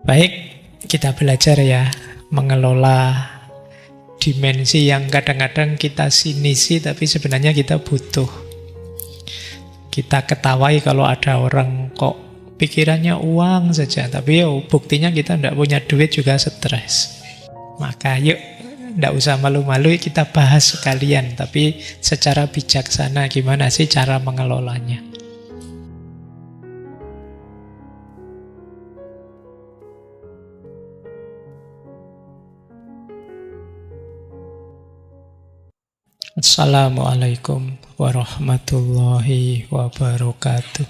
Baik, kita belajar ya mengelola dimensi yang kadang-kadang kita sinisi tapi sebenarnya kita butuh. Kita ketawai kalau ada orang kok pikirannya uang saja, tapi buktinya kita tidak punya duit juga stres. Maka yuk, tidak usah malu-malu, kita bahas sekalian, tapi secara bijaksana gimana sih cara mengelolanya. Assalamualaikum warahmatullahi wabarakatuh.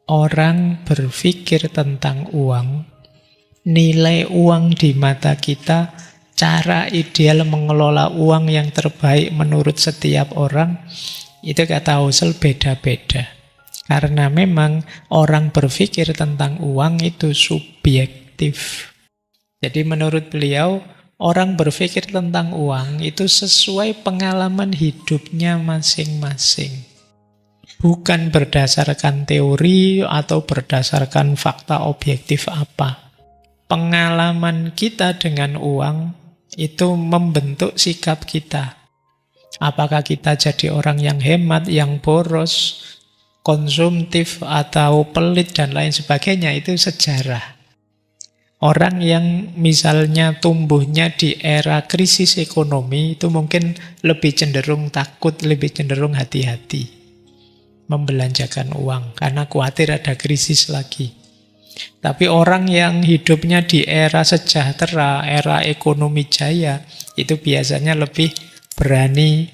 Orang berpikir tentang uang, nilai uang di mata kita, cara ideal mengelola uang yang terbaik menurut setiap orang, itu kata Husserl beda-beda. Karena memang orang berpikir tentang uang itu subjektif. Jadi menurut beliau, orang berpikir tentang uang itu sesuai pengalaman hidupnya masing-masing. Bukan berdasarkan teori atau berdasarkan fakta objektif apa. Pengalaman kita dengan uang itu membentuk sikap kita. Apakah kita jadi orang yang hemat, yang boros, konsumtif, atau pelit, dan lain sebagainya, itu sejarah. Orang yang misalnya tumbuhnya di era krisis ekonomi itu mungkin lebih cenderung takut, lebih cenderung hati-hati membelanjakan uang karena khawatir ada krisis lagi. Tapi orang yang hidupnya di era sejahtera, era ekonomi jaya, itu biasanya lebih berani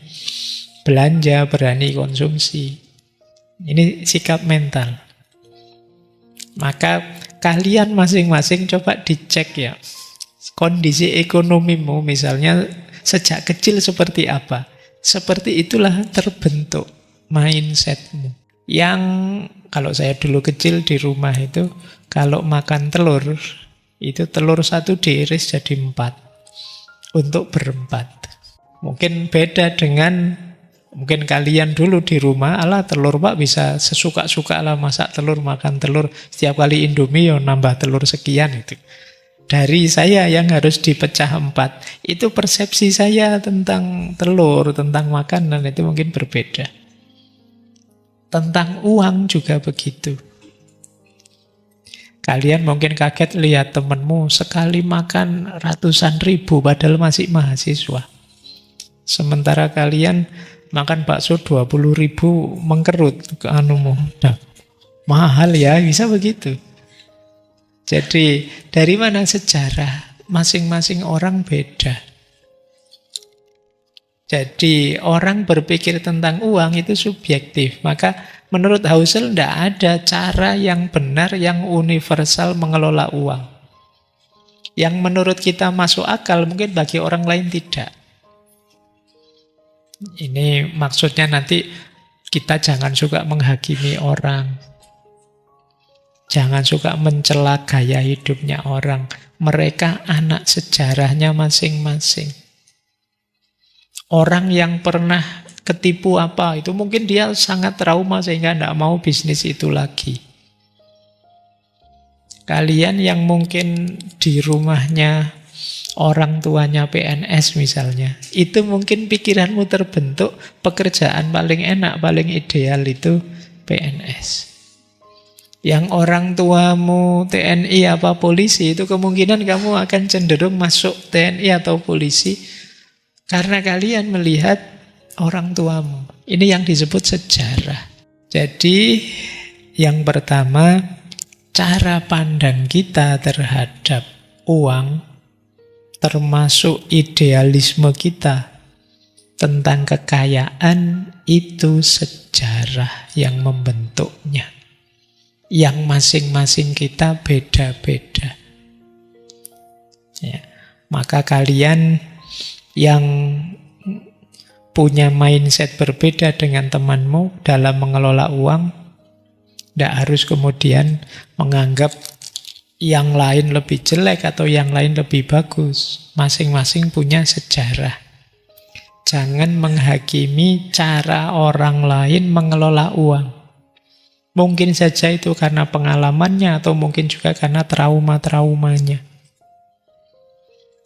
belanja, berani konsumsi. Ini sikap mental. Maka kalian masing-masing coba dicek ya, kondisi ekonomimu misalnya sejak kecil seperti apa. Seperti itulah terbentuk mindsetmu. Yang kalau saya dulu kecil di rumah itu, kalau makan telur, itu telur satu diiris jadi 4 untuk berempat. Mungkin beda dengan mungkin kalian dulu di rumah, alah telur pak bisa sesuka-suka lah masak telur, makan telur. Setiap kali Indomie nambah telur sekian itu. Dari saya yang harus dipecah 4. Itu persepsi saya tentang telur, tentang makanan itu mungkin berbeda. Tentang uang juga begitu. Kalian mungkin kaget lihat temanmu sekali makan ratusan ribu padahal masih mahasiswa. Sementara kalian makan bakso 20.000 mengkerut ke anumu. Nah, mahal ya, bisa begitu. Jadi dari mana sejarah? Masing-masing orang beda. Jadi orang berpikir tentang uang itu subjektif. Maka menurut Husserl tidak ada cara yang benar, yang universal mengelola uang. Yang menurut kita masuk akal mungkin bagi orang lain tidak. Ini maksudnya nanti kita jangan suka menghakimi orang. Jangan suka mencela gaya hidupnya orang. Mereka anak sejarahnya masing-masing. Orang yang pernah ketipu apa, itu mungkin dia sangat trauma sehingga tidak mau bisnis itu lagi. Kalian yang mungkin di rumahnya orang tuanya PNS misalnya, itu mungkin pikiranmu terbentuk pekerjaan paling enak, paling ideal itu PNS. Yang orang tuamu TNI apa polisi, itu kemungkinan kamu akan cenderung masuk TNI atau polisi karena kalian melihat orang tuamu. Ini yang disebut sejarah. Jadi yang pertama, cara pandang kita terhadap uang termasuk idealisme kita tentang kekayaan itu sejarah yang membentuknya. Yang masing-masing kita beda-beda. Ya. Maka kalian yang punya mindset berbeda dengan temanmu dalam mengelola uang, tidak harus kemudian menganggap yang lain lebih jelek atau yang lain lebih bagus. Masing-masing punya sejarah. Jangan menghakimi cara orang lain mengelola uang. Mungkin saja itu karena pengalamannya atau mungkin juga karena trauma-traumanya.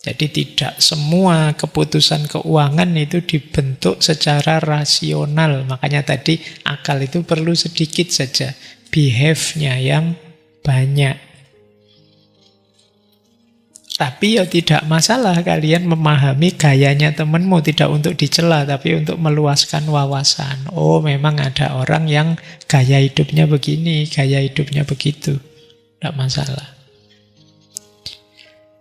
Jadi tidak semua keputusan keuangan itu dibentuk secara rasional. Makanya tadi akal itu perlu sedikit saja. Behave-nya yang banyak. Tapi ya tidak masalah kalian memahami gayanya temanmu, tidak untuk dicela, tapi untuk meluaskan wawasan. Oh, memang ada orang yang gaya hidupnya begini, gaya hidupnya begitu. Tidak masalah.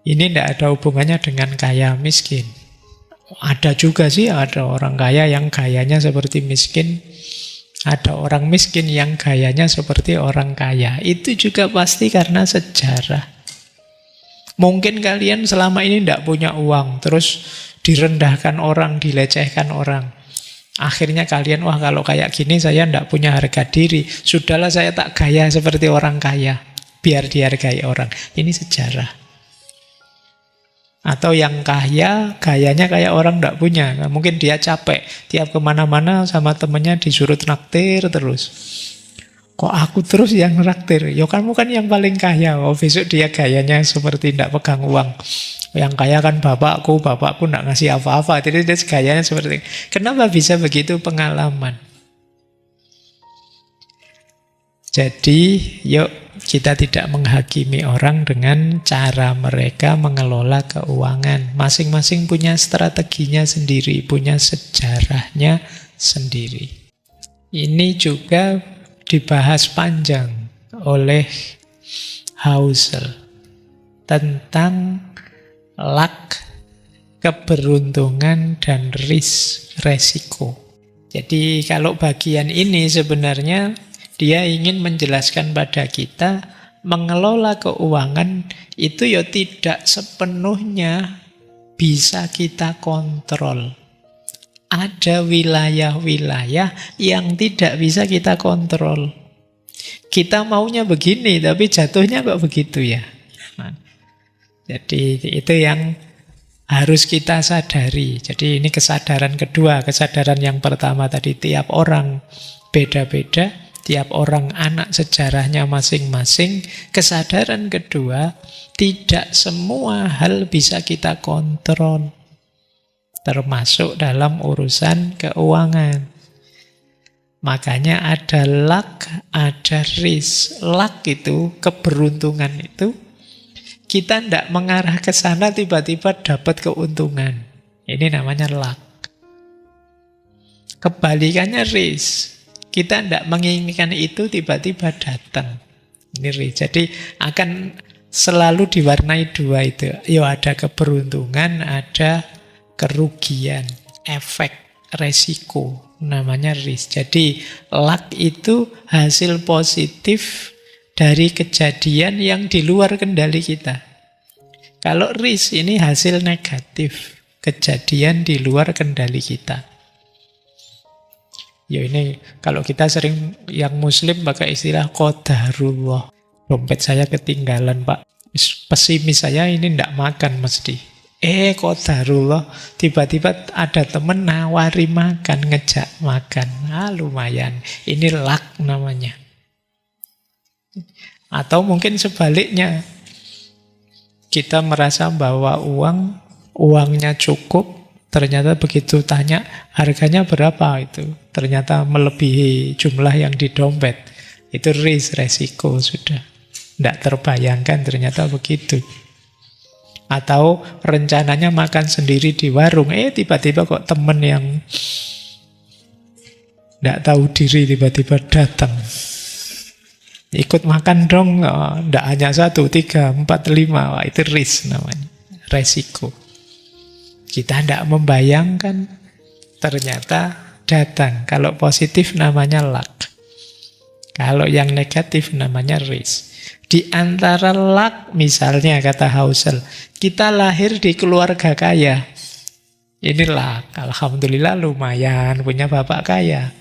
Ini tidak ada hubungannya dengan kaya miskin. Ada juga sih, ada orang kaya yang gayanya seperti miskin. Ada orang miskin yang gayanya seperti orang kaya. Itu juga pasti karena sejarah. Mungkin kalian selama ini tidak punya uang, terus direndahkan orang, dilecehkan orang. Akhirnya kalian, wah kalau kayak gini saya tidak punya harga diri. Sudahlah saya tak gaya seperti orang kaya, biar dihargai orang. Ini sejarah. Atau yang kaya, gayanya kayak orang tidak punya. Mungkin dia capek, tiap kemana-mana sama temennya disuruh traktir terus. Kok aku terus yang traktir? Ya kamu kan yang paling kaya. Oh, besok dia gayanya seperti tidak pegang uang. Yang kaya kan bapakku tidak ngasih apa-apa. Jadi dia gayanya seperti, kenapa bisa begitu? Pengalaman. Jadi yuk kita tidak menghakimi orang dengan cara mereka mengelola keuangan. Masing-masing punya strateginya sendiri, punya sejarahnya sendiri. Ini juga dibahas panjang oleh Husserl tentang luck, keberuntungan, dan resiko. Jadi kalau bagian ini sebenarnya dia ingin menjelaskan pada kita mengelola keuangan itu ya tidak sepenuhnya bisa kita kontrol. Ada wilayah-wilayah yang tidak bisa kita kontrol. Kita maunya begini, tapi jatuhnya kok begitu ya. Nah, jadi itu yang harus kita sadari. Jadi ini kesadaran kedua. Kesadaran yang pertama tadi, tiap orang beda-beda, tiap orang anak sejarahnya masing-masing. Kesadaran kedua, tidak semua hal bisa kita kontrol, termasuk dalam urusan keuangan. Makanya ada luck, ada risk. Luck itu, keberuntungan itu, kita tidak mengarah ke sana tiba-tiba dapat keuntungan. Ini namanya luck. Kebalikannya risk. Kita tidak menginginkan itu tiba-tiba datang. Ini risk. Jadi akan selalu diwarnai dua itu. Ya ada keberuntungan, ada kerugian, efek, resiko, namanya risk. Jadi luck itu hasil positif dari kejadian yang di luar kendali kita. Kalau risk ini hasil negatif, kejadian di luar kendali kita. Ya ini kalau kita sering yang muslim pakai istilah qadarullah. Dompet saya ketinggalan Pak, pesimis saya ini tidak makan mesti. Qadarullah, tiba-tiba ada temen nawari makan, ngejak makan. Lumayan. Ini luck namanya. Atau mungkin sebaliknya. Kita merasa bahwa uangnya cukup, ternyata begitu tanya harganya berapa itu. Ternyata melebihi jumlah yang di dompet. Itu resiko sudah. Tidak terbayangkan ternyata begitu. Atau rencananya makan sendiri di warung, tiba-tiba kok temen yang tidak tahu diri tiba-tiba datang. Ikut makan dong, tidak hanya 1, 3, 4, 5. Wah, itu risk namanya, resiko. Kita tidak membayangkan, ternyata datang. Kalau positif namanya luck. Kalau yang negatif namanya risk. Di antara luck, misalnya kata Husserl, kita lahir di keluarga kaya. Ini luck. Alhamdulillah lumayan punya bapak kaya.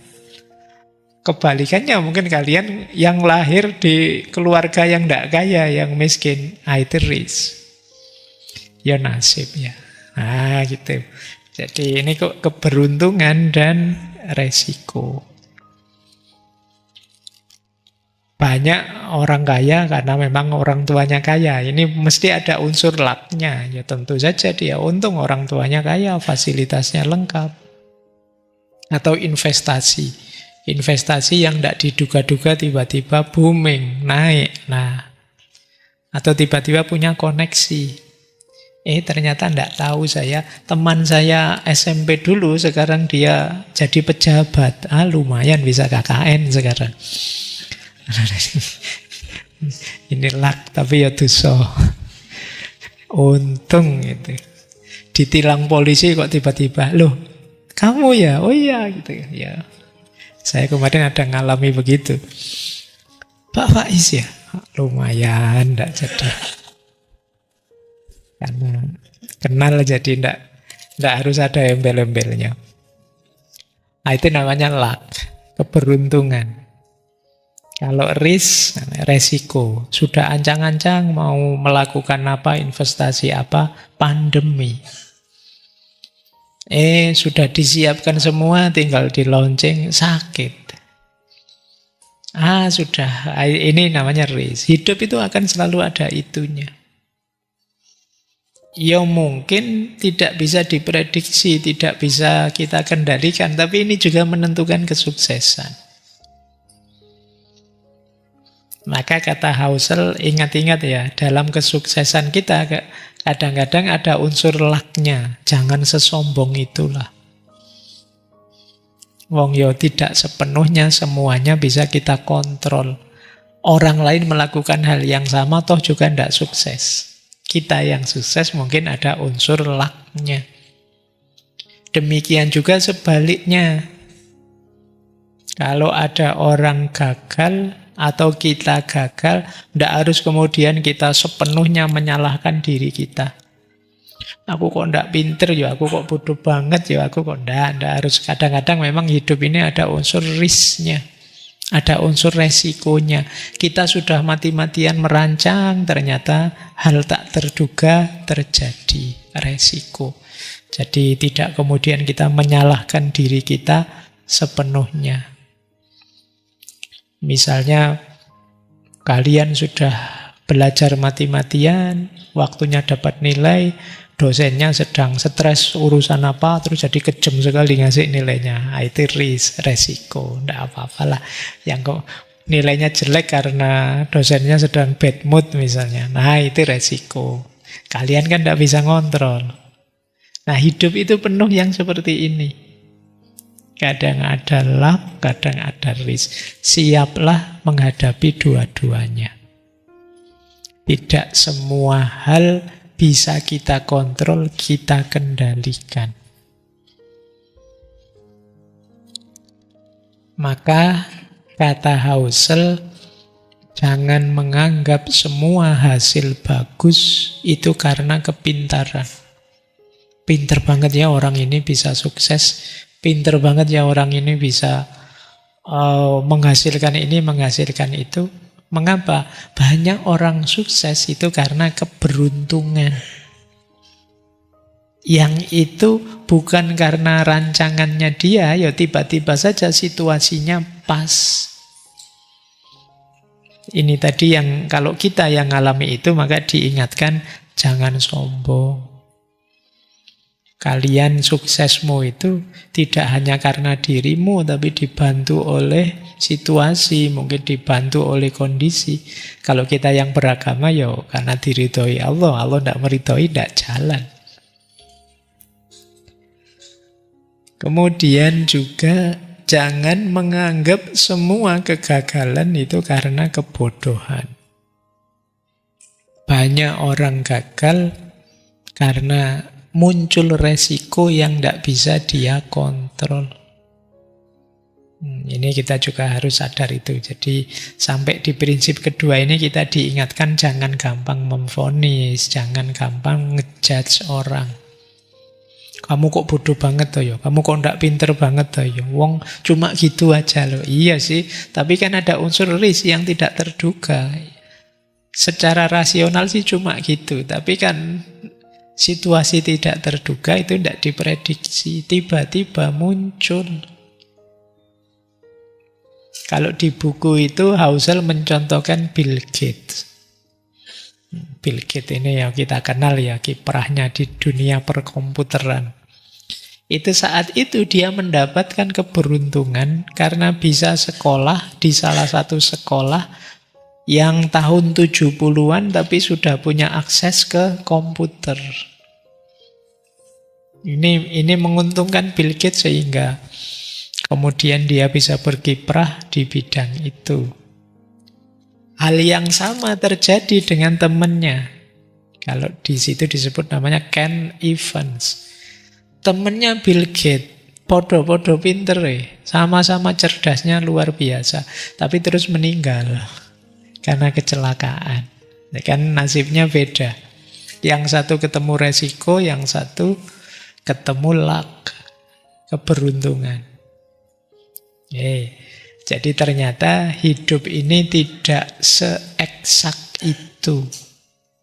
Kebalikannya mungkin kalian yang lahir di keluarga yang tidak kaya, yang miskin. Itu risk. Ya nasib ya. Gitu. Jadi ini kok keberuntungan dan resiko. Banyak orang kaya karena memang orang tuanya kaya. Ini mesti ada unsur lucknya. Ya tentu saja dia untung orang tuanya kaya, fasilitasnya lengkap. Atau investasi. Investasi yang tidak diduga-duga tiba-tiba booming, naik. Nah, atau tiba-tiba punya koneksi. Ternyata tidak tahu saya. Teman saya SMP dulu, sekarang dia jadi pejabat. Lumayan bisa KKN sekarang. Ini luck, tapi ya dosa. Untung itu. Ditilang polisi kok tiba-tiba, loh kamu ya? Oh iya gitu ya. Saya kemarin ada ngalami begitu. Pak Faiz ya? Lumayan, tidak jadi. Karena kenal jadi tidak harus ada embel-embelnya. Nah, itu namanya luck, keberuntungan. Kalau risk, resiko. Sudah ancang-ancang mau melakukan apa, investasi apa, pandemi. Sudah disiapkan semua, tinggal di launching, sakit. Sudah. Ini namanya risk. Hidup itu akan selalu ada itunya. Ya mungkin tidak bisa diprediksi, tidak bisa kita kendalikan, tapi ini juga menentukan kesuksesan. Maka kata Husserl, ingat-ingat ya, dalam kesuksesan kita kadang-kadang ada unsur luck-nya. Jangan sesombong itulah. Wong yo tidak sepenuhnya semuanya bisa kita kontrol. Orang lain melakukan hal yang sama toh juga tidak sukses. Kita yang sukses mungkin ada unsur luck-nya. Demikian juga sebaliknya. Kalau ada orang gagal atau kita gagal, tidak harus kemudian kita sepenuhnya menyalahkan diri kita. Aku kok tidak pinter ya, aku kok bodoh banget ya, aku kok tidak harus. Kadang-kadang memang hidup ini ada unsur risknya, ada unsur resikonya. Kita sudah mati-matian merancang, ternyata hal tak terduga terjadi, resiko. Jadi tidak kemudian kita menyalahkan diri kita sepenuhnya. Misalnya kalian sudah belajar mati-matian, waktunya dapat nilai, dosennya sedang stres urusan apa, terus jadi kejam sekali ngasih nilainya. Itu resiko, tidak apa-apalah. Yang kok nilainya jelek karena dosennya sedang bad mood misalnya. Nah itu resiko. Kalian kan tidak bisa ngontrol. Nah hidup itu penuh yang seperti ini. Kadang ada luck, kadang ada risk. Siaplah menghadapi dua-duanya. Tidak semua hal bisa kita kontrol, kita kendalikan. Maka kata Husserl, jangan menganggap semua hasil bagus itu karena kepintaran. Pinter banget ya orang ini bisa sukses. Pinter banget ya orang ini bisa menghasilkan ini, menghasilkan itu. Mengapa? Banyak orang sukses itu karena keberuntungan. Yang itu bukan karena rancangannya dia, ya tiba-tiba saja situasinya pas. Ini tadi yang kalau kita yang ngalami itu, maka diingatkan jangan sombong. Kalian suksesmu itu tidak hanya karena dirimu, tapi dibantu oleh situasi, mungkin dibantu oleh kondisi. Kalau kita yang beragama, ya karena diridhoi Allah. Allah tidak meridhoi, tidak jalan. Kemudian juga jangan menganggap semua kegagalan itu karena kebodohan. Banyak orang gagal karena muncul resiko yang tidak bisa dia kontrol. Ini kita juga harus sadar itu. Jadi sampai di prinsip kedua ini kita diingatkan jangan gampang memvonis, jangan gampang ngejudge orang. Kamu kok bodoh banget toh ya? Kamu kok ndak pinter banget toh ya? Wong cuma gitu aja loh. Iya sih, tapi kan ada unsur risk yang tidak terduga. Secara rasional sih cuma gitu, tapi kan situasi tidak terduga itu tidak diprediksi, tiba-tiba muncul. Kalau di buku itu Housel mencontohkan Bill Gates. Bill Gates ini yang kita kenal ya, kiprahnya di dunia perkomputeran. Itu saat itu dia mendapatkan keberuntungan karena bisa sekolah di salah satu sekolah yang tahun 70-an tapi sudah punya akses ke komputer. Ini menguntungkan Bill Gates sehingga kemudian dia bisa berkiprah di bidang itu. Hal yang sama terjadi dengan temannya. Kalau di situ disebut namanya Ken Evans. Temennya Bill Gates, podo-podo pinter sama-sama cerdasnya luar biasa, tapi terus meninggal karena kecelakaan. Kan nasibnya beda. Yang satu ketemu resiko, yang satu ketemu luck, keberuntungan. Jadi ternyata hidup ini tidak seeksak itu,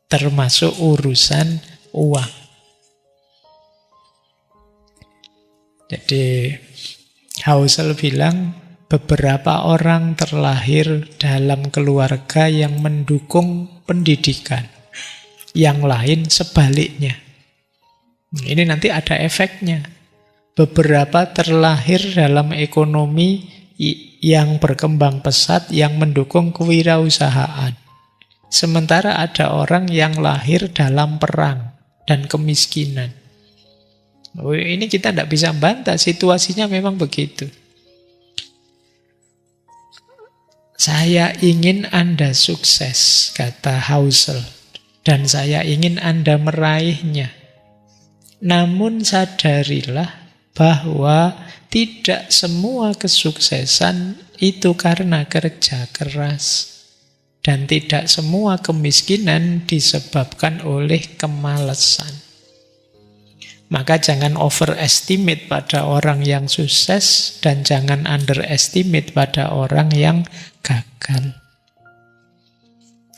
termasuk urusan uang. Jadi Housel bilang beberapa orang terlahir dalam keluarga yang mendukung pendidikan, yang lain sebaliknya. Ini nanti ada efeknya. Beberapa terlahir dalam ekonomi yang berkembang pesat, yang mendukung kewirausahaan. Sementara ada orang yang lahir dalam perang dan kemiskinan. Ini kita tidak bisa bantah, situasinya memang begitu. Saya ingin Anda sukses, kata Housel, dan saya ingin Anda meraihnya. Namun sadarilah bahwa tidak semua kesuksesan itu karena kerja keras. Dan tidak semua kemiskinan disebabkan oleh kemalasan. Maka jangan overestimate pada orang yang sukses dan jangan underestimate pada orang yang gagal.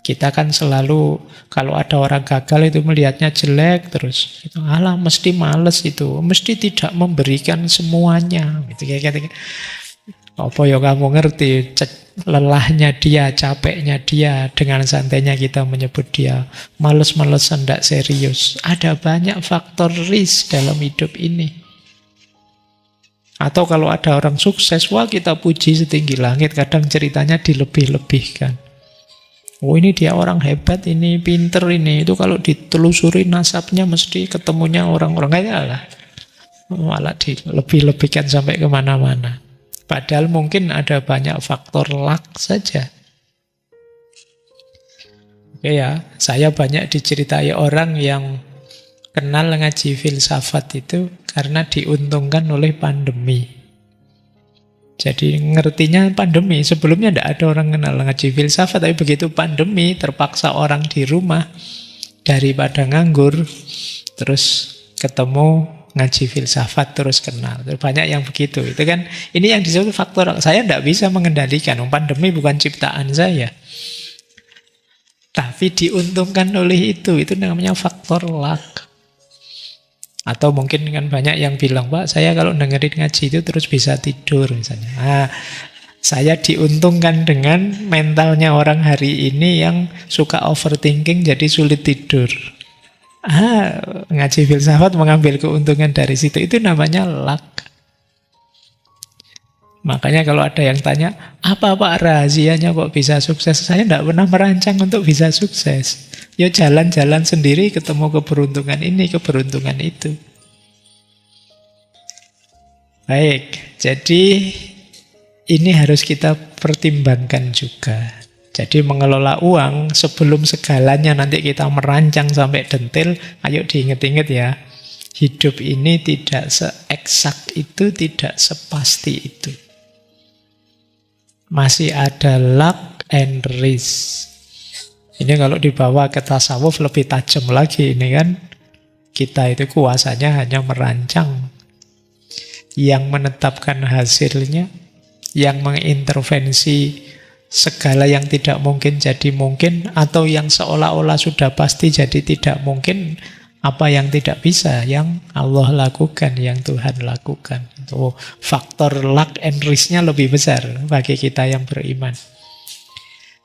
Kita kan selalu kalau ada orang gagal itu melihatnya jelek terus. Alah mesti males itu, mesti tidak memberikan semuanya. Gitu kayak. Apa ya kamu ngerti lelahnya dia, capeknya dia, dengan santainya kita menyebut dia males-malesan, tidak serius. Ada banyak faktor risk dalam hidup ini. Atau kalau ada orang sukses, wah kita puji setinggi langit, kadang ceritanya dilebih-lebihkan. Oh ini dia orang hebat, ini pinter ini, itu kalau ditelusuri nasabnya mesti ketemunya orang-orang kaya lah. Malah dilebih-lebihkan sampai kemana-mana. Padahal mungkin ada banyak faktor luck saja. Oke ya, saya banyak diceritai orang yang kenal ngaji filsafat itu karena diuntungkan oleh pandemi. Jadi ngertinya pandemi, sebelumnya tidak ada orang kenal ngaji filsafat, tapi begitu pandemi terpaksa orang di rumah, daripada nganggur, terus ketemu ngaji filsafat terus kenal. Banyak yang begitu. Itu kan ini yang disebut faktor. Saya tidak bisa mengendalikan. Pandemi bukan ciptaan saya. Tapi diuntungkan oleh itu. Itu namanya faktor luck. Atau mungkin kan banyak yang bilang, Pak, saya kalau dengerin ngaji itu terus bisa tidur misalnya. Saya diuntungkan dengan mentalnya orang hari ini yang suka overthinking jadi sulit tidur. Ngaji filsafat mengambil keuntungan dari situ. Itu namanya luck. Makanya kalau ada yang tanya, apa Pak rahasianya kok bisa sukses? Saya tidak pernah merancang untuk bisa sukses. Ya jalan-jalan sendiri ketemu keberuntungan ini, keberuntungan itu. Baik, jadi ini harus kita pertimbangkan juga. Jadi mengelola uang sebelum segalanya nanti kita merancang sampai detail, ayo diingat-ingat ya. Hidup ini tidak seeksak itu, tidak sepasti itu. Masih ada luck and risk. Ini kalau dibawa ke tasawuf lebih tajam lagi ini kan. Kita itu kuasanya hanya merancang. Yang menetapkan hasilnya, yang mengintervensi segala yang tidak mungkin jadi mungkin, atau yang seolah-olah sudah pasti jadi tidak mungkin, Apa yang tidak bisa, yang Allah lakukan, yang Tuhan lakukan. Itu faktor luck and risk-nya lebih besar bagi kita yang beriman.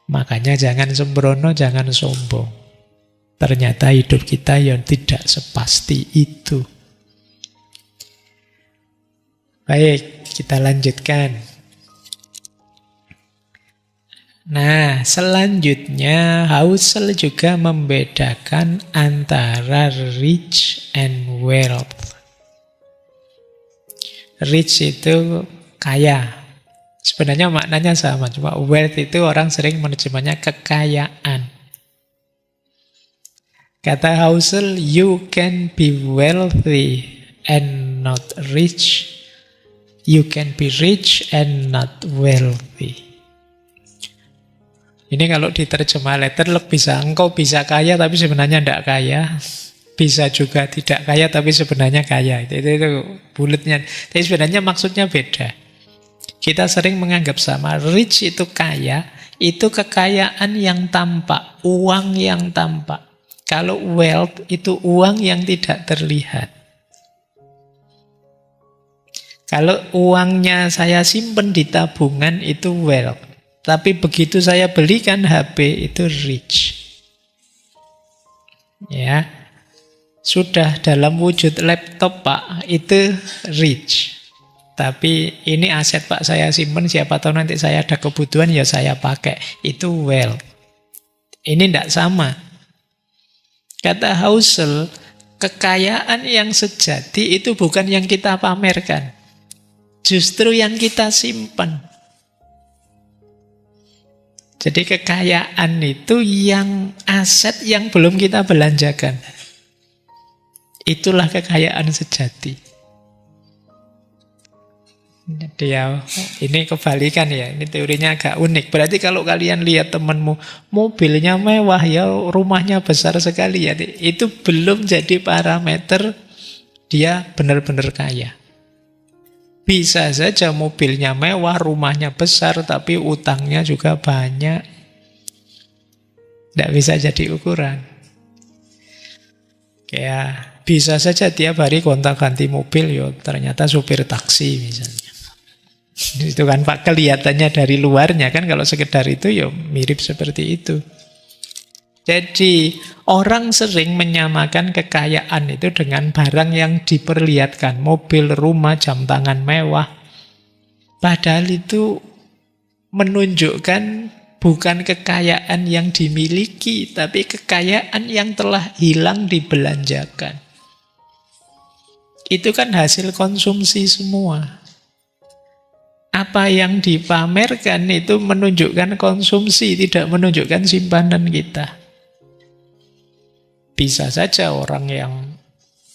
Makanya jangan sembrono, jangan sombong. Ternyata hidup kita yang tidak sepasti itu. Baik, kita lanjutkan. Nah, selanjutnya Husserl juga membedakan antara rich and wealth. Rich itu kaya. Sebenarnya maknanya sama, cuma wealth itu orang sering menerjemahnya kekayaan. Kata Husserl, you can be wealthy and not rich. You can be rich and not wealthy. Ini kalau diterjemah letter bisa engkau bisa kaya tapi sebenarnya tidak kaya. Bisa juga tidak kaya tapi sebenarnya kaya. Itu bulatnya. Tapi sebenarnya maksudnya beda. Kita sering menganggap sama. Rich itu kaya, itu kekayaan yang tampak, uang yang tampak. Kalau wealth itu uang yang tidak terlihat. Kalau uangnya saya simpen di tabungan itu wealth. Tapi begitu saya belikan HP itu rich. Ya. Sudah dalam wujud laptop Pak, itu rich. Tapi ini aset Pak saya simpen, siapa tahu nanti saya ada kebutuhan ya saya pakai. Itu wealth. Ini tidak sama. Kata Husserl, kekayaan yang sejati itu bukan yang kita pamerkan. Justru yang kita simpan. Jadi kekayaan itu yang aset yang belum kita belanjakan. Itulah kekayaan sejati. Jadi ya, ini kebalikan ya. Ini teorinya agak unik. Berarti kalau kalian lihat temanmu, mobilnya mewah ya, rumahnya besar sekali ya. Itu belum jadi parameter dia benar-benar kaya. Bisa saja mobilnya mewah, rumahnya besar, tapi utangnya juga banyak. Tidak bisa jadi ukuran. Kayak bisa saja tiap hari gonta-ganti mobil, yo ternyata supir taksi misalnya. Itu kan Pak, kelihatannya dari luarnya kan, kalau sekedar itu yo mirip seperti itu. Jadi orang sering menyamakan kekayaan itu dengan barang yang diperlihatkan. Mobil, rumah, jam tangan mewah. Padahal itu menunjukkan bukan kekayaan yang dimiliki, tapi kekayaan yang telah hilang dibelanjakan. Itu kan hasil konsumsi semua. Apa yang dipamerkan itu menunjukkan konsumsi, tidak menunjukkan simpanan kita. Bisa saja orang yang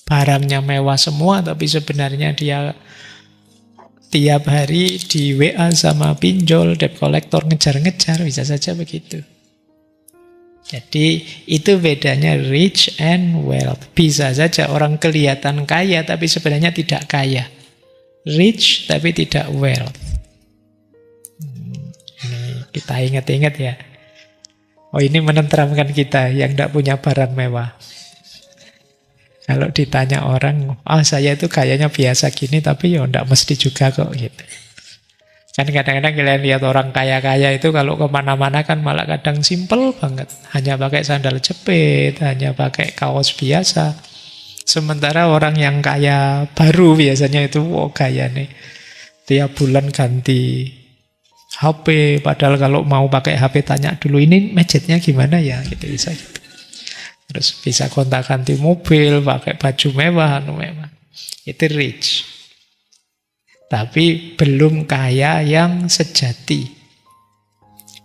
barangnya mewah semua, tapi sebenarnya dia tiap hari di WA sama pinjol, debt collector ngejar-ngejar, bisa saja begitu. Jadi itu bedanya rich and wealth. Bisa saja orang kelihatan kaya, tapi sebenarnya tidak kaya. Rich, tapi tidak wealth. Ini kita ingat-ingat ya. Oh, ini menenteramkan kita yang tidak punya barang mewah. Kalau ditanya orang, saya itu kayaknya biasa gini, tapi ya tidak mesti juga kok gitu. Kan kadang-kadang kalian lihat orang kaya-kaya itu kalau kemana-mana kan malah kadang simple banget. Hanya pakai sandal jepit, hanya pakai kaos biasa. Sementara orang yang kaya baru biasanya itu, gaya nih. Tiap bulan ganti HP, padahal kalau mau pakai HP tanya dulu ini budgetnya gimana ya, gitu bisa gitu. Terus bisa kontak-ganti mobil, pakai baju mewah, mewah. Itu rich. Tapi belum kaya yang sejati.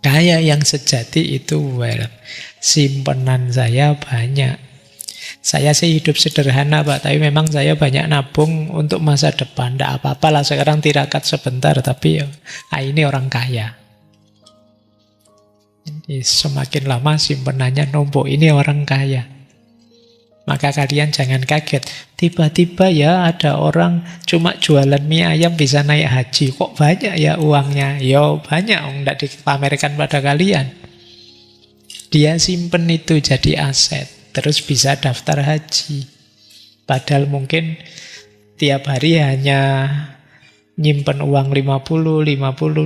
Kaya yang sejati itu wealth. Simpenan saya banyak. Saya sih hidup sederhana Pak, tapi memang saya banyak nabung untuk masa depan. Tidak apa-apa lah sekarang tirakat sebentar, tapi ya, ini orang kaya. Jadi semakin lama simpenannya numpuk, ini orang kaya. Maka kalian jangan kaget. Tiba-tiba ya ada orang cuma jualan mie ayam bisa naik haji. Kok banyak ya uangnya? Ya banyak, tidak dipamerkan pada kalian. Dia simpen itu jadi aset. terus bisa daftar haji. Padahal mungkin tiap hari hanya nyimpen uang 50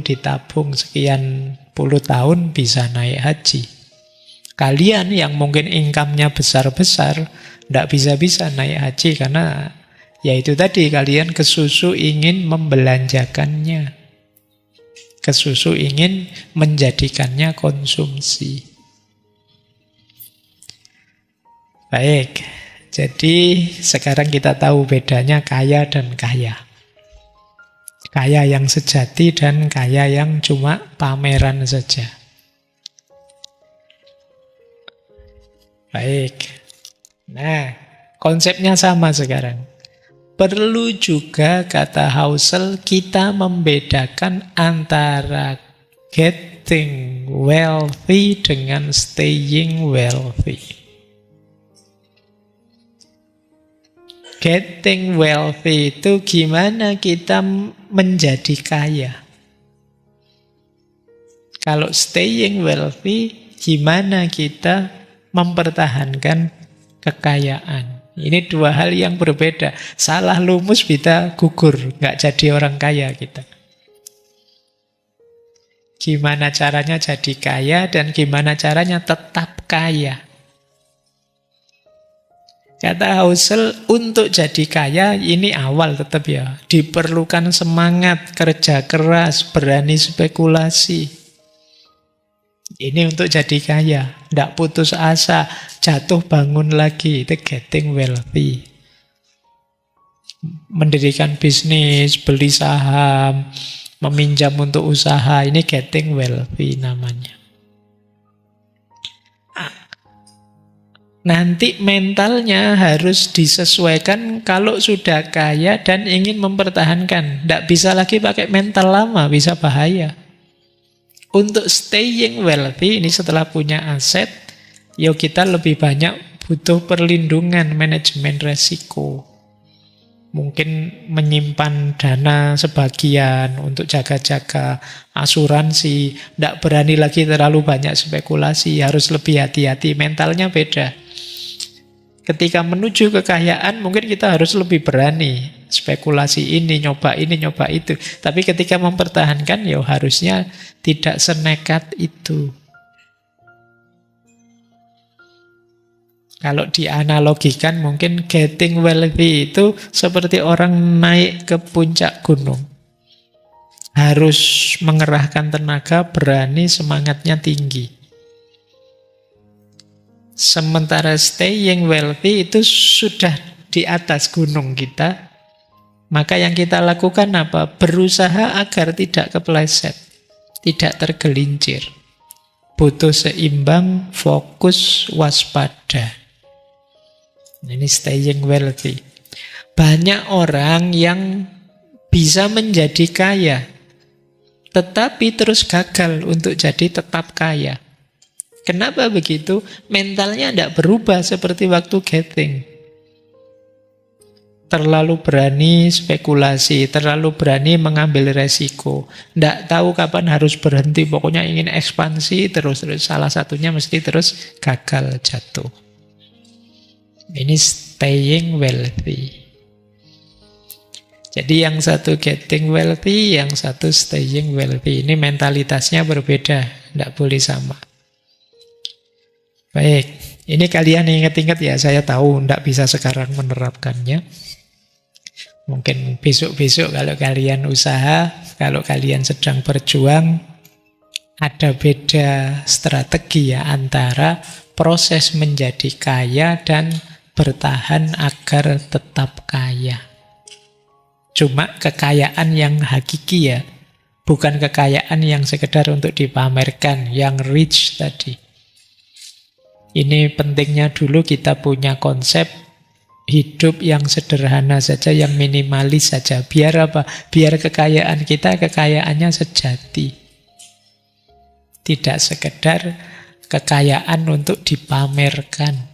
ditabung sekian puluh tahun bisa naik haji. Kalian yang mungkin income-nya besar-besar tidak bisa-bisa naik haji karena ya itu tadi, kalian kesusu ingin membelanjakannya. Kesusu ingin menjadikannya konsumsi. Baik, jadi sekarang kita tahu bedanya kaya dan kaya. Kaya yang sejati dan kaya yang cuma pameran saja. Baik. Nah, konsepnya sama sekarang. Perlu juga, kata Husserl, kita membedakan antara getting wealthy dengan staying wealthy. Getting wealthy itu gimana kita menjadi kaya. Kalau staying wealthy, gimana kita mempertahankan kekayaan. Ini dua hal yang berbeda. Salah lumus kita gugur, nggak jadi orang kaya kita. Gimana caranya jadi kaya dan gimana caranya tetap kaya. Kata Husserl, untuk jadi kaya ini awal tetap ya. Diperlukan semangat, kerja keras, berani spekulasi. Ini untuk jadi kaya, tidak putus asa, jatuh bangun lagi, itu getting wealthy. Mendirikan bisnis, beli saham, meminjam untuk usaha, ini getting wealthy namanya. Nanti mentalnya harus disesuaikan kalau sudah kaya dan ingin mempertahankan. Tidak bisa lagi pakai mental lama, bisa bahaya. Untuk staying wealthy, ini setelah punya aset, ya kita lebih banyak butuh perlindungan, manajemen resiko. Mungkin menyimpan dana sebagian untuk jaga-jaga asuransi. Tidak berani lagi terlalu banyak spekulasi, harus lebih hati-hati, mentalnya beda. Ketika menuju kekayaan, mungkin kita harus lebih berani. Spekulasi ini, nyoba itu. Tapi ketika mempertahankan, ya harusnya tidak senekat itu. Kalau dianalogikan, mungkin getting wealthy itu seperti orang naik ke puncak gunung. Harus mengerahkan tenaga, berani, semangatnya tinggi. Sementara staying wealthy itu sudah di atas gunung kita. Maka yang kita lakukan apa? Berusaha agar tidak kepleset, tidak tergelincir. Butuh seimbang, fokus, waspada. Ini staying wealthy. Banyak orang yang bisa menjadi kaya, tetapi terus gagal untuk jadi tetap kaya. Kenapa begitu? Mentalnya tidak berubah seperti waktu getting. Terlalu berani spekulasi, terlalu berani mengambil resiko. Tidak tahu kapan harus berhenti, pokoknya ingin ekspansi terus. Salah satunya mesti terus gagal, jatuh. Ini staying wealthy. Jadi yang satu getting wealthy, yang satu staying wealthy. Ini mentalitasnya berbeda, tidak boleh sama. Baik, ini kalian ingat-ingat ya, saya tahu tidak bisa sekarang menerapkannya. Mungkin besok-besok kalau kalian usaha, kalau kalian sedang berjuang, ada beda strategi ya antara proses menjadi kaya dan bertahan agar tetap kaya. Cuma kekayaan yang hakiki ya, bukan kekayaan yang sekedar untuk dipamerkan, yang rich tadi. Ini pentingnya dulu kita punya konsep hidup yang sederhana saja, yang minimalis saja. Biar apa? Biar kekayaan kita, kekayaannya sejati. Tidak sekedar kekayaan untuk dipamerkan.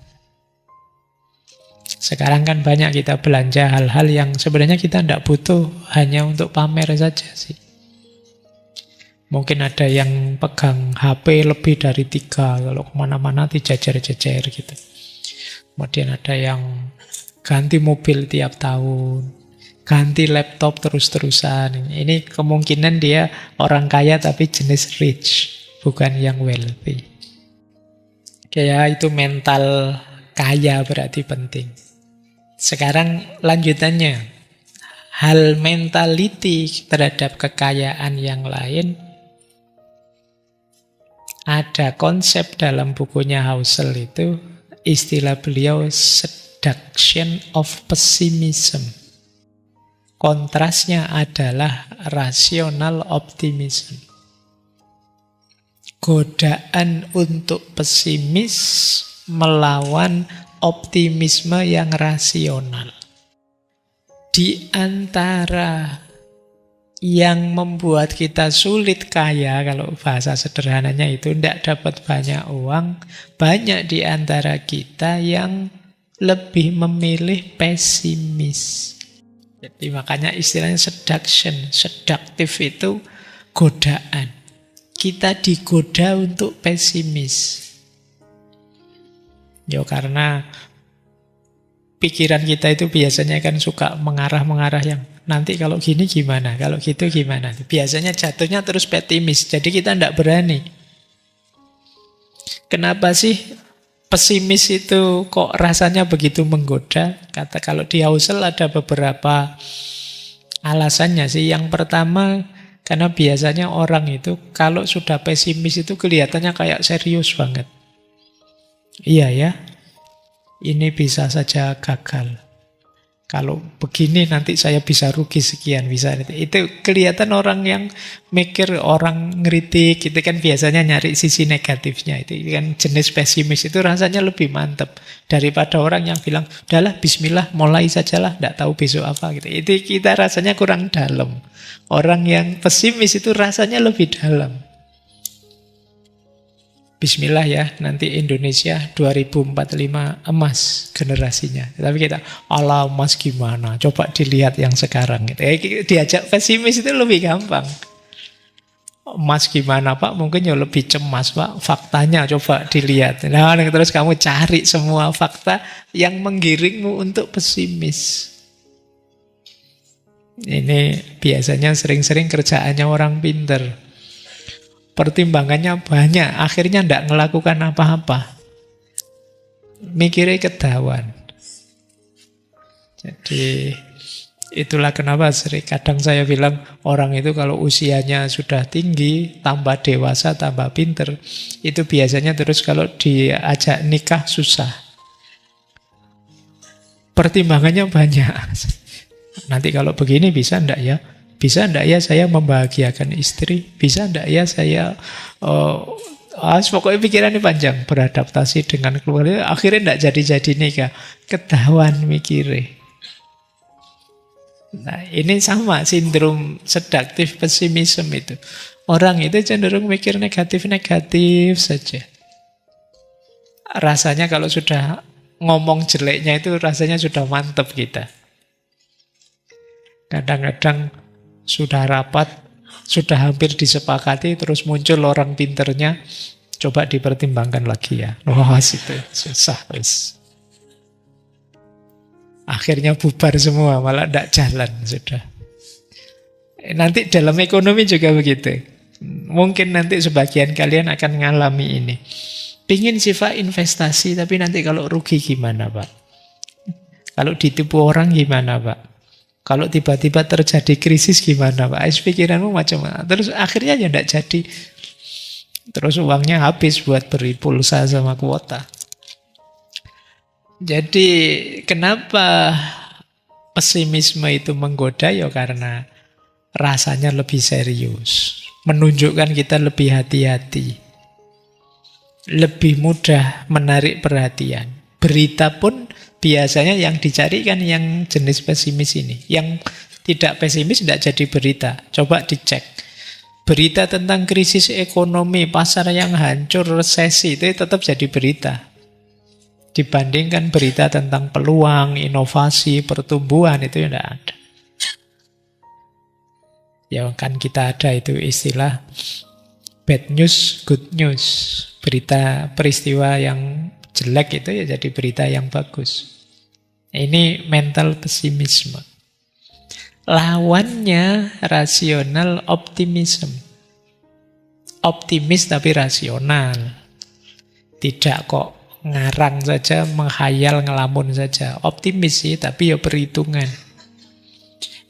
Sekarang kan banyak kita belanja hal-hal yang sebenarnya kita tidak butuh, hanya untuk pamer saja sih. Mungkin ada yang pegang HP lebih dari 3, kalau kemana-mana dijajar-jajar gitu. Kemudian ada yang ganti mobil tiap tahun, ganti laptop terus-terusan. Ini kemungkinan dia orang kaya tapi jenis rich, bukan yang wealthy. Kayak itu mental kaya berarti penting. Sekarang lanjutannya. Hal mentality terhadap kekayaan yang lain. Ada konsep dalam bukunya Husserl itu, istilah beliau seduction of pessimism. Kontrasnya adalah rational optimism. Godaan untuk pesimis melawan optimisme yang rasional. Di antara yang membuat kita sulit kaya, kalau bahasa sederhananya itu tidak dapat banyak uang, banyak di antara kita yang lebih memilih pesimis. Jadi makanya istilahnya seduction, seduktif itu godaan. Kita digoda untuk pesimis. Ya karena pikiran kita itu biasanya kan suka mengarah-mengarah yang nanti kalau gini gimana, kalau gitu gimana. Biasanya jatuhnya terus pesimis, jadi kita tidak berani. Kenapa sih pesimis itu kok rasanya begitu menggoda? Kata kalau di Husserl ada beberapa alasannya sih. Yang pertama, karena biasanya orang itu kalau sudah pesimis itu kelihatannya kayak serius banget. Iya ya, ini bisa saja gagal. Kalau begini nanti saya bisa rugi sekian, bisa. Itu kelihatan orang yang mikir, orang ngeritik, itu kan biasanya nyari sisi negatifnya. Itu kan jenis pesimis itu rasanya lebih mantap daripada orang yang bilang, udahlah bismillah, mulai sajalah, tidak tahu besok apa. Gitu. Itu kita rasanya kurang dalam. Orang yang pesimis itu rasanya lebih dalam. Bismillah ya, nanti Indonesia 2045 emas generasinya. Tapi kita, ala emas gimana? Coba dilihat yang sekarang. Diajak pesimis itu lebih gampang. Emas gimana Pak? Mungkin ya lebih cemas Pak. Faktanya coba dilihat. Nah, terus kamu cari semua fakta yang menggiringmu untuk pesimis. Ini biasanya sering-sering kerjaannya orang pinter. Pertimbangannya banyak, akhirnya tidak melakukan apa-apa. Mikirnya ketahuan. Jadi itulah kenapa kadang saya bilang orang itu kalau usianya sudah tinggi, tambah dewasa, tambah pinter, itu biasanya terus kalau diajak nikah susah. Pertimbangannya banyak. Nanti kalau begini bisa enggak ya? Bisa enggak ya saya membahagiakan istri? Bisa enggak ya saya pokoknya pikirannya panjang, beradaptasi dengan keluarga. Akhirnya enggak jadi-jadi nikah. Ketahuan mikirnya. Nah, ini sama sindrom seduktif pesimisme itu. Orang itu cenderung mikir negatif-negatif saja. Rasanya kalau sudah ngomong jeleknya itu rasanya sudah mantap kita. Kadang-kadang sudah rapat, sudah hampir disepakati, terus muncul orang pinternya, coba dipertimbangkan lagi ya. Wah, itu susah. Akhirnya bubar semua, malah tidak jalan sudah. Nanti dalam ekonomi juga begitu. Mungkin nanti sebagian kalian akan mengalami ini. Pingin sifat investasi, tapi nanti kalau rugi gimana Pak? Kalau ditipu orang gimana Pak? Kalau tiba-tiba terjadi krisis gimana Pak? Pikiranmu macam-macam. Terus akhirnya ya tidak jadi. Terus uangnya habis buat beri pulsa sama kuota. Jadi kenapa pesimisme itu menggoda? Ya karena rasanya lebih serius. Menunjukkan kita lebih hati-hati. Lebih mudah menarik perhatian. Berita pun biasanya yang dicari kan yang jenis pesimis ini. Yang tidak pesimis tidak jadi berita. Coba dicek. Berita tentang krisis ekonomi, pasar yang hancur, resesi, itu tetap jadi berita. Dibandingkan berita tentang peluang, inovasi, pertumbuhan, itu tidak ada. Ya kan kita ada itu istilah bad news, good news. Berita peristiwa yang jelek itu ya jadi berita yang bagus. Ini mental pesimisme. Lawannya rasional optimism. Optimis tapi rasional. Tidak kok ngarang saja, menghayal, ngelamun saja. Optimis sih, tapi ya perhitungan.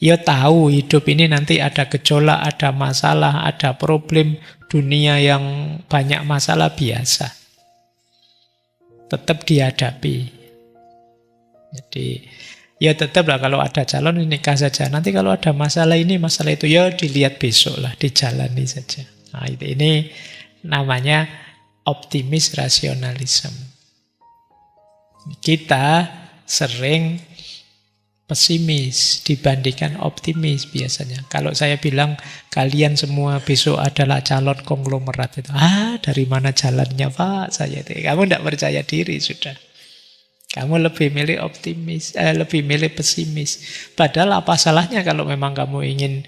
Ya tahu hidup ini nanti ada gejolak, ada masalah, ada problem, dunia yang banyak masalah biasa. Tetap dihadapi. Jadi ya tetaplah kalau ada calon nikah saja. Nanti kalau ada masalah ini, masalah itu, ya dilihat besok lah, dijalani saja. Nah, ini namanya optimis rasionalisme. Kita sering pesimis dibandingkan optimis biasanya. Kalau saya bilang kalian semua besok adalah calon konglomerat itu, dari mana jalannya Pak? Saya itu, kamu tidak percaya diri sudah. Kamu lebih milih optimis, lebih milih pesimis. Padahal apa salahnya kalau memang kamu ingin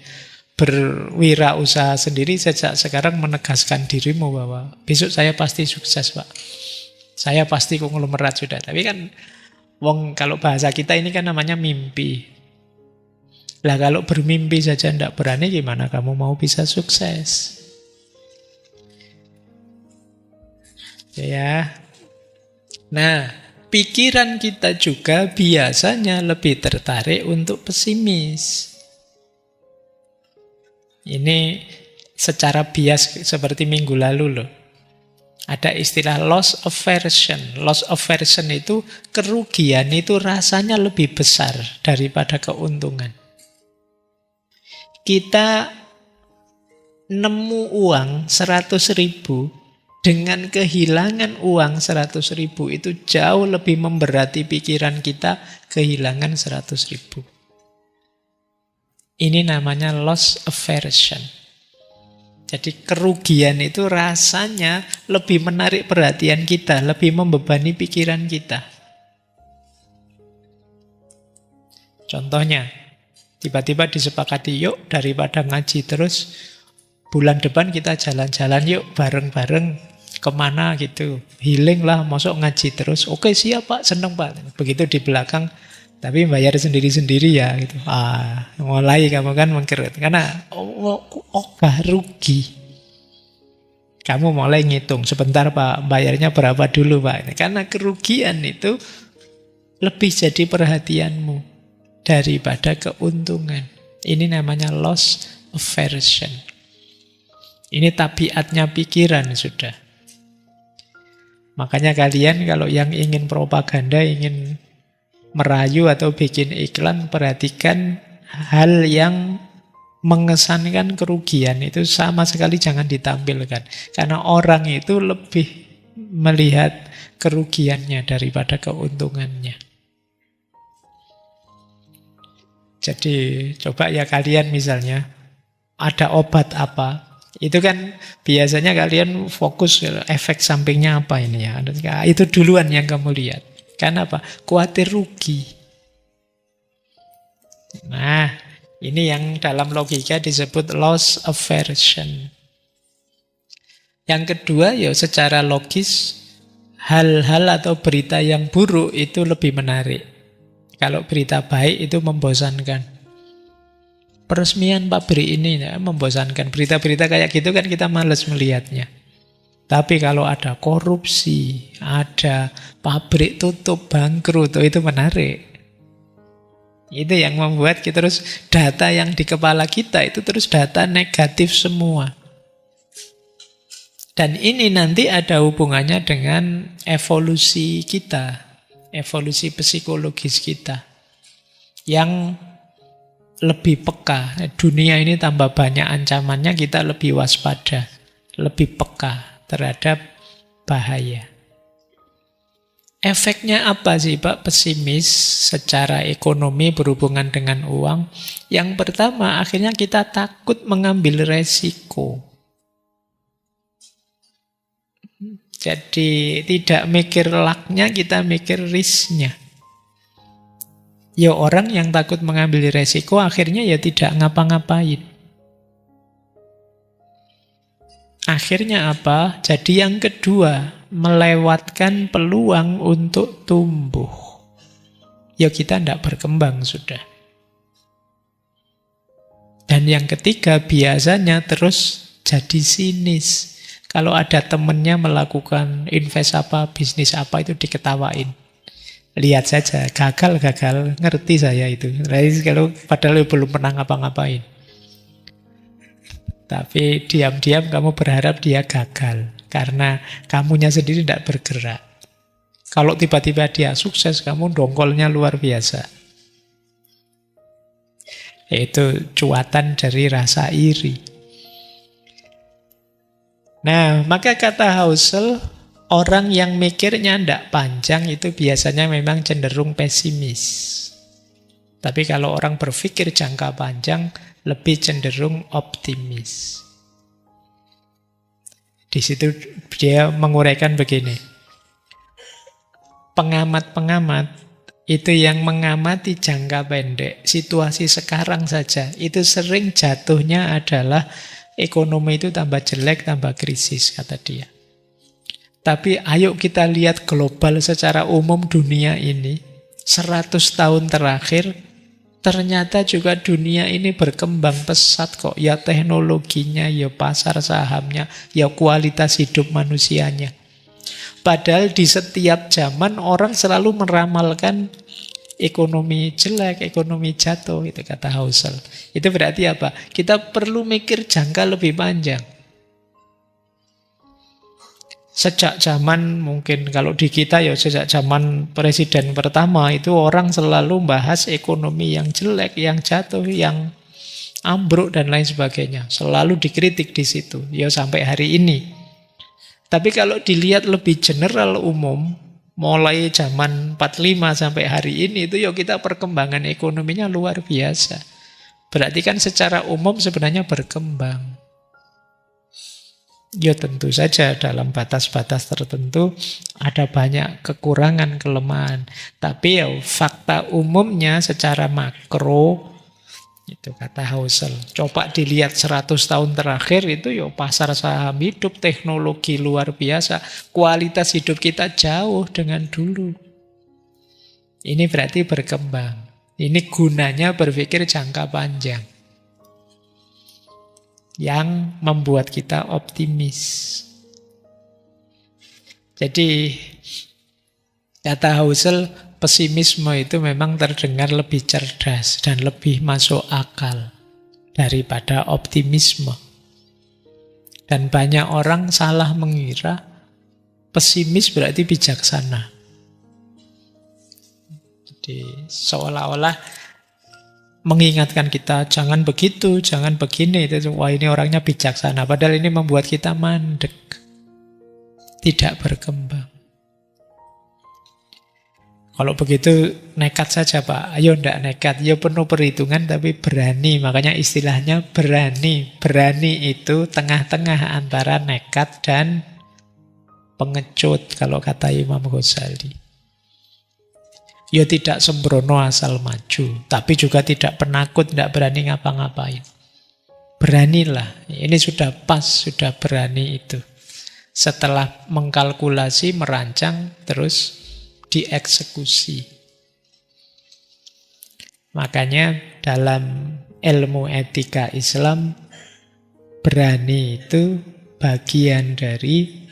berwirausaha sendiri sejak sekarang menegaskan dirimu bahwa besok saya pasti sukses Pak. Saya pasti konglomerat sudah. Tapi kan wong kalau bahasa kita ini kan namanya mimpi. Lah kalau bermimpi saja tidak berani, gimana kamu mau bisa sukses? Ya. Nah, pikiran kita juga biasanya lebih tertarik untuk pesimis. Ini secara bias seperti minggu lalu loh. Ada istilah loss aversion. Loss aversion itu kerugian itu rasanya lebih besar daripada keuntungan. Kita nemu uang 100.000 dengan kehilangan uang 100.000 itu jauh lebih memberati pikiran kita kehilangan 100.000. Ini namanya loss aversion. Jadi kerugian itu rasanya lebih menarik perhatian kita, lebih membebani pikiran kita. Contohnya, tiba-tiba disepakati, yuk daripada ngaji terus, bulan depan kita jalan-jalan yuk bareng-bareng kemana gitu. Healing lah, masuk ngaji terus. Oke siap Pak, seneng Pak. Begitu di belakang, tapi bayar sendiri-sendiri ya gitu. Mulai kamu kan mengkerut. Karena rugi. Kamu mulai ngitung, sebentar Pak, bayarnya berapa dulu Pak. Karena kerugian itu lebih jadi perhatianmu daripada keuntungan. Ini namanya loss aversion. Ini tabiatnya pikiran sudah. Makanya kalian kalau yang ingin propaganda, ingin merayu atau bikin iklan, perhatikan hal yang mengesankan kerugian itu sama sekali jangan ditampilkan. Karena orang itu lebih melihat kerugiannya daripada keuntungannya. Jadi coba ya kalian misalnya ada obat apa, itu kan biasanya kalian fokus efek sampingnya apa ini ya. Itu duluan yang kamu lihat. Karena apa? Khawatir rugi. Nah, ini yang dalam logika disebut loss aversion. Yang kedua, ya secara logis, hal-hal atau berita yang buruk itu lebih menarik. Kalau berita baik itu membosankan. Peresmian pabrik ini ya, membosankan. Berita-berita kayak gitu kan kita malas melihatnya. Tapi kalau ada korupsi, ada pabrik tutup, bangkrut, itu menarik. Itu yang membuat kita terus data yang di kepala kita itu terus data negatif semua. Dan ini nanti ada hubungannya dengan evolusi kita, evolusi psikologis kita. Yang lebih peka. Dunia ini tambah banyak ancamannya, kita lebih waspada, lebih peka terhadap bahaya. Efeknya apa sih Pak pesimis secara ekonomi berhubungan dengan uang? Yang pertama, akhirnya kita takut mengambil resiko. Jadi tidak mikir luck-nya, kita mikir risk-nya. Ya orang yang takut mengambil resiko akhirnya ya tidak ngapa-ngapain. Akhirnya apa? Jadi yang kedua, melewatkan peluang untuk tumbuh, ya kita tidak berkembang sudah. Dan yang ketiga, biasanya terus jadi sinis. Kalau ada temennya melakukan invest apa, bisnis apa, itu diketawain. Lihat saja, gagal, ngerti saya itu. Kalau padahal belum pernah ngapa-ngapain. Tapi diam-diam kamu berharap dia gagal. Karena kamunya sendiri tidak bergerak. Kalau tiba-tiba dia sukses, kamu dongkolnya luar biasa. Itu cuatan dari rasa iri. Nah, maka kata Husserl, orang yang mikirnya tidak panjang itu biasanya memang cenderung pesimis. Tapi kalau orang berpikir jangka panjang, lebih cenderung optimis. Di situ dia menguraikan begini. Pengamat-pengamat itu yang mengamati jangka pendek, situasi sekarang saja, itu sering jatuhnya adalah ekonomi itu tambah jelek, tambah krisis, kata dia. Tapi ayo kita lihat global secara umum dunia ini, 100 tahun terakhir, ternyata juga dunia ini berkembang pesat kok. Ya teknologinya, ya pasar sahamnya, ya kualitas hidup manusianya. Padahal di setiap zaman orang selalu meramalkan ekonomi jelek, ekonomi jatuh, itu kata Husserl. Itu berarti apa? Kita perlu mikir jangka lebih panjang. Sejak zaman, mungkin kalau di kita ya sejak zaman presiden pertama, itu orang selalu bahas ekonomi yang jelek, yang jatuh, yang ambruk dan lain sebagainya. Selalu dikritik di situ, ya sampai hari ini. Tapi kalau dilihat lebih general umum, mulai zaman 45 sampai hari ini, itu ya kita perkembangan ekonominya luar biasa. Berarti kan secara umum sebenarnya berkembang. Ya tentu saja dalam batas-batas tertentu ada banyak kekurangan, kelemahan. Tapi ya fakta umumnya secara makro, itu kata Husserl. Coba dilihat 100 tahun terakhir itu ya pasar saham hidup, teknologi luar biasa. Kualitas hidup kita jauh dengan dulu. Ini berarti berkembang. Ini gunanya berpikir jangka panjang. Yang membuat kita optimis. Jadi kata Husserl, pesimisme itu memang terdengar lebih cerdas dan lebih masuk akal daripada optimisme. Dan banyak orang salah mengira pesimis berarti bijaksana. Jadi seolah-olah mengingatkan kita, jangan begitu, jangan begini. Wah, ini orangnya bijaksana. Padahal ini membuat kita mandek. Tidak berkembang. Kalau begitu nekat saja Pak. Ayo ndak nekat. Ya penuh perhitungan tapi berani. Makanya istilahnya berani. Berani itu tengah-tengah antara nekat dan pengecut. Kalau kata Imam Ghazali. Ya tidak sembrono asal maju, tapi juga tidak penakut, tidak berani ngapa-ngapain. Beranilah, ini sudah pas, sudah berani itu. Setelah mengkalkulasi, merancang, terus dieksekusi. Makanya dalam ilmu etika Islam, berani itu bagian dari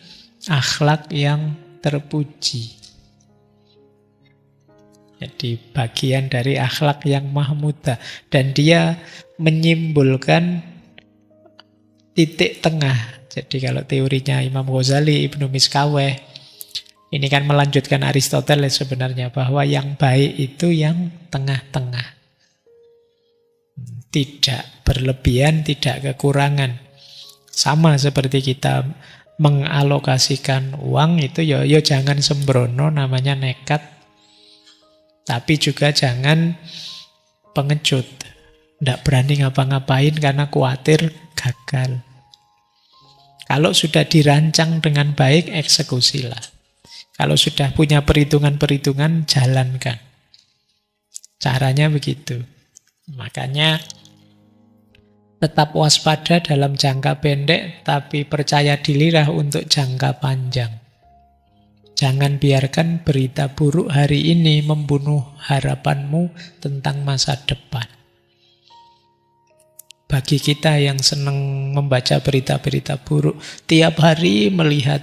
akhlak yang terpuji. Jadi bagian dari akhlak yang mahmudah. Dan dia menyimpulkan titik tengah. Jadi kalau teorinya Imam Ghazali, Ibnu Miskaweh, ini kan melanjutkan Aristoteles sebenarnya, bahwa yang baik itu yang tengah-tengah. Tidak berlebihan, tidak kekurangan. Sama seperti kita mengalokasikan uang itu, ya jangan sembrono, namanya nekat. Tapi juga jangan pengecut. Tidak berani ngapa-ngapain karena khawatir gagal. Kalau sudah dirancang dengan baik, eksekusilah. Kalau sudah punya perhitungan-perhitungan, jalankan. Caranya begitu. Makanya tetap waspada dalam jangka pendek, tapi percaya dirilah untuk jangka panjang. Jangan biarkan berita buruk hari ini membunuh harapanmu tentang masa depan. Bagi kita yang senang membaca berita-berita buruk, tiap hari melihat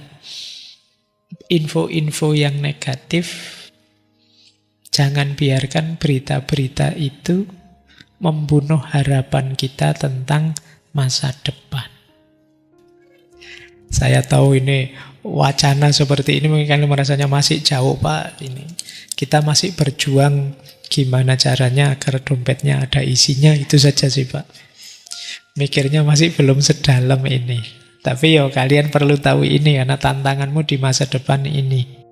info-info yang negatif, jangan biarkan berita-berita itu membunuh harapan kita tentang masa depan. Saya tahu ini wacana seperti ini mungkin kalian merasanya masih jauh, Pak. Ini kita masih berjuang gimana caranya agar dompetnya ada isinya, itu saja sih, Pak. Mikirnya masih belum sedalam ini. Tapi ya kalian perlu tahu ini karena tantanganmu di masa depan ini.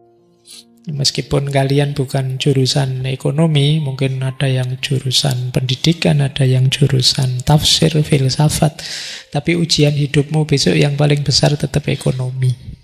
Meskipun kalian bukan jurusan ekonomi, mungkin ada yang jurusan pendidikan, ada yang jurusan tafsir, filsafat. Tapi ujian hidupmu besok yang paling besar tetap ekonomi.